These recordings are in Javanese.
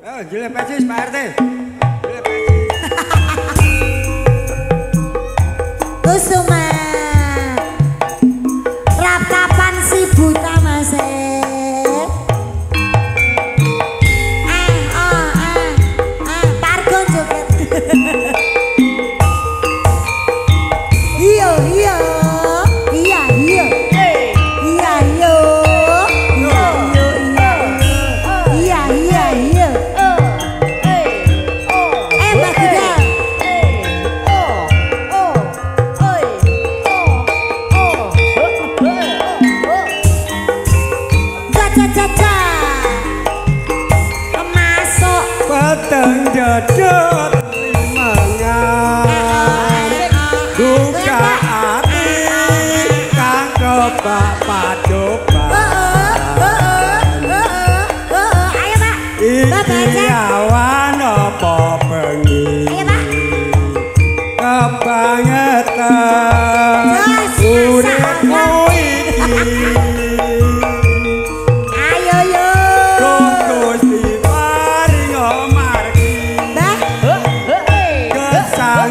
Ayo, jileh pecis Pak RT. Kusuma Rap-rapan si buta masih Pargon joget Iya iya Iya iya Iya iya Iya iya iya Mbak Gudel Peteng jadot limangan Buka hati kang kebak padoban Iki awan apa bengi Kebangetan uripmu iki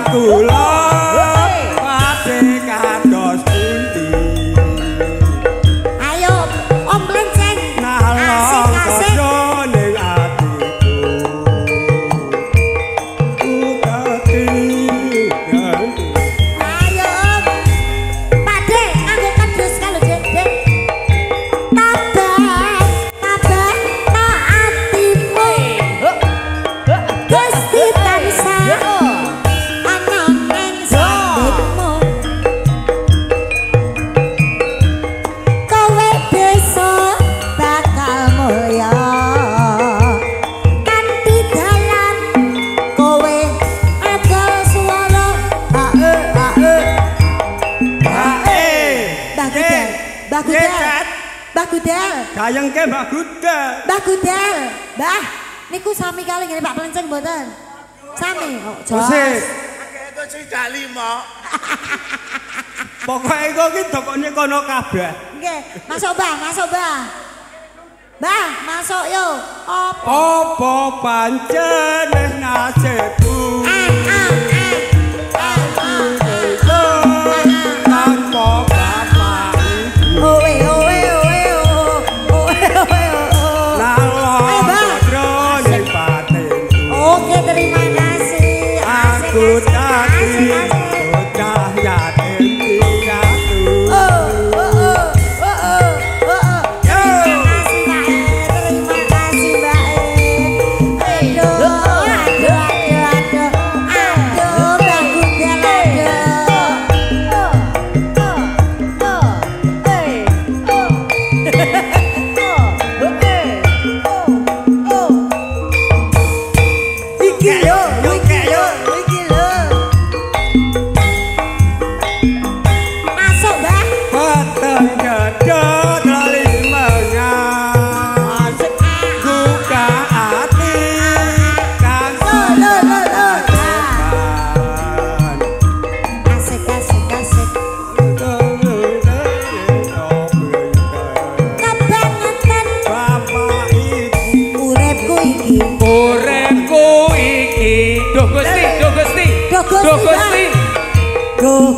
Kula pati kados pundi Ayo Om Blenceng nalong kodo ning atiku utati Ayo Om Pak Dek nganggo kedus kalau Dek tabah taatimu Gusti tansah Mbah Gudel. Gayengke Mbah Gudel. Mbah Gudel. Mbah, niku sami kali ngene Pak Plenceng mboten? Sami. Oh, jos. Itu sing gak limo. Pokoke iku ki dokone kono kabeh. Nggih, masuk Mbah, masuk Mbah. Mbah, masuk yo. Apa pancen nasibku?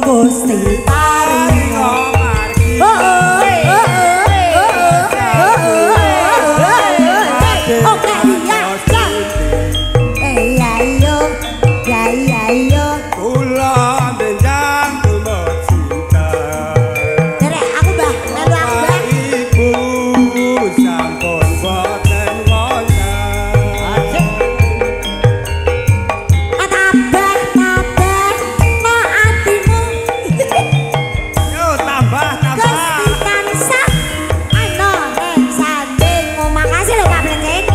Gusti paring margi oke dia iya kula benjang tumut cinta derek aku Mbah melu aku Mbah ibu sampun boten wonten tabah no atimu yo tambah Gusti tansah ana ning sandingmu makasih lho Pak Plenceng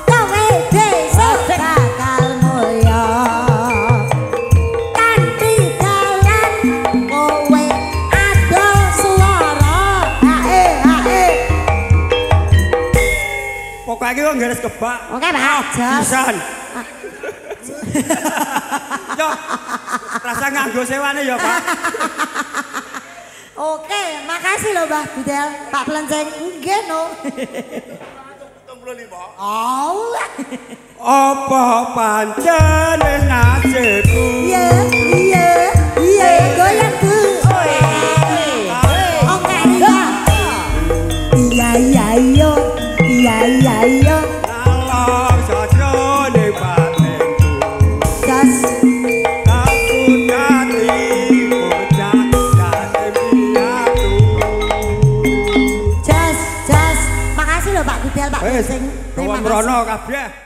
kowe besok bakal mulya kanthi dalan kowe ado swara hae pokoknya iki kok garis kebak oke Pak jos pisan yo rasa nganggo sewane ya Pak oke makasih lho Mbah Gudel Pak Plenceng nggih no 25. Allah. Apa pancen wis nasibku? Iya, iya, iya, goyang Bu. Oke, iya. Iya, iya, iya. Iya, iya, iya. Nalong saja ning batinku. Das. Takut hati bocah yatim piatu. Jas, jas. Makasih loh Pak Gudel, Pak Wis, Kucing. gawa mrono kabeh.